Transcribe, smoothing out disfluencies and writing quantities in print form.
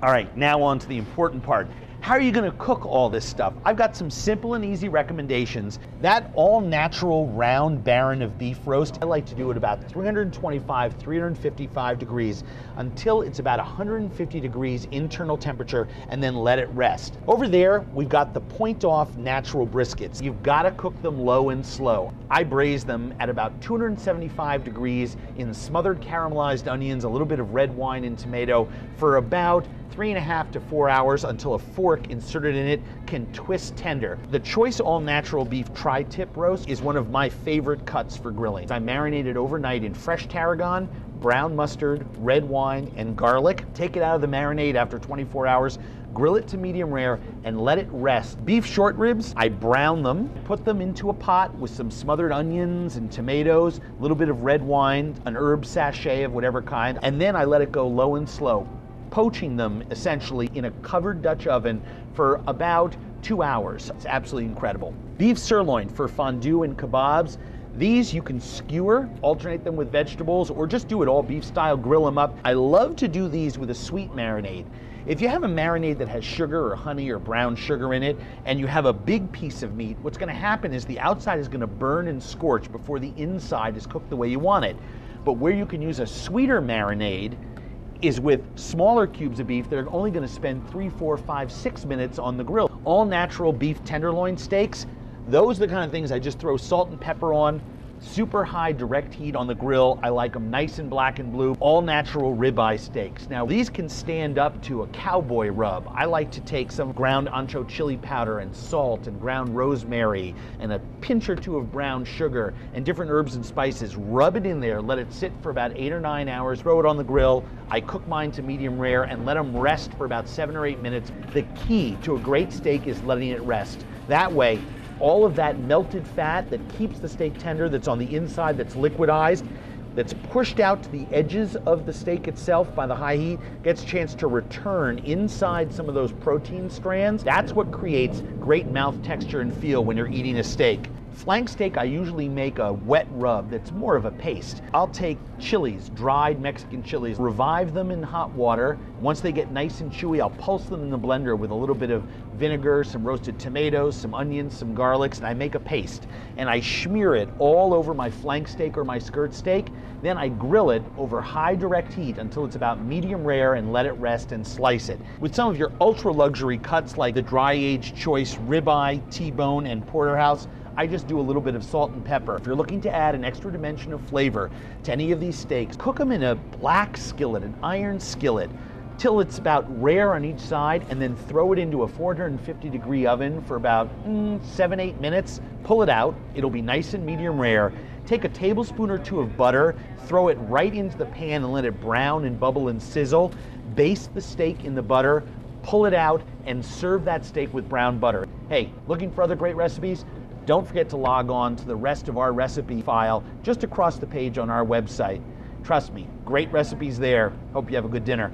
All right, now on to the important part. How are you gonna cook all this stuff? I've got some simple and easy recommendations. That all-natural round baron of beef roast, I like to do it about 325, 355 degrees until it's about 150 degrees internal temperature, and then let it rest. Over there, we've got the point-off natural briskets. You've gotta cook them low and slow. I braise them at about 275 degrees in smothered caramelized onions, a little bit of red wine and tomato for about 3.5 to 4 hours until a fork inserted in it can twist tender. The choice all-natural beef tri-tip roast is one of my favorite cuts for grilling. I marinated overnight in fresh tarragon, brown mustard, red wine, and garlic. Take it out of the marinade after 24 hours, grill it to medium rare, and let it rest. Beef short ribs, I brown them, put them into a pot with some smothered onions and tomatoes, a little bit of red wine, an herb sachet of whatever kind, and then I let it go low and slow, poaching them essentially in a covered Dutch oven for about 2 hours. It's absolutely incredible. Beef sirloin for fondue and kebabs. These you can skewer, alternate them with vegetables, or just do it all beef style, grill them up. I love to do these with a sweet marinade. If you have a marinade that has sugar or honey or brown sugar in it, and you have a big piece of meat, what's gonna happen is the outside is gonna burn and scorch before the inside is cooked the way you want it. But where you can use a sweeter marinade is with smaller cubes of beef that are only going to spend 3, 4, 5, 6 minutes on the grill. All natural beef tenderloin steaks, those are the kind of things I just throw salt and pepper on, super high direct heat on the grill. I like them nice and black and blue. All natural ribeye steaks. Now these can stand up to a cowboy rub. I like to take some ground ancho chili powder and salt and ground rosemary and a pinch or two of brown sugar and different herbs and spices. Rub it in there, let it sit for about 8 or 9 hours, throw it on the grill. I cook mine to medium rare and let them rest for about 7 or 8 minutes. The key to a great steak is letting it rest. That way, all of that melted fat that keeps the steak tender, that's on the inside, that's liquidized, that's pushed out to the edges of the steak itself by the high heat, gets a chance to return inside some of those protein strands. That's what creates great mouth texture and feel when you're eating a steak. Flank steak, I usually make a wet rub that's more of a paste. I'll take chilies, dried Mexican chilies, revive them in hot water. Once they get nice and chewy, I'll pulse them in the blender with a little bit of vinegar, some roasted tomatoes, some onions, some garlics, and I make a paste. And I smear it all over my flank steak or my skirt steak. Then I grill it over high direct heat until it's about medium rare and let it rest and slice it. With some of your ultra luxury cuts like the dry aged choice ribeye, T-bone, and porterhouse, I just do a little bit of salt and pepper. If you're looking to add an extra dimension of flavor to any of these steaks, cook them in a black skillet, an iron skillet, till it's about rare on each side, and then throw it into a 450 degree oven for about 7-8 minutes. Pull it out, it'll be nice and medium rare. Take a tablespoon or two of butter, throw it right into the pan and let it brown and bubble and sizzle. Baste the steak in the butter, pull it out, and serve that steak with brown butter. Hey, looking for other great recipes? Don't forget to log on to the rest of our recipe file just across the page on our website. Trust me, great recipes there. Hope you have a good dinner.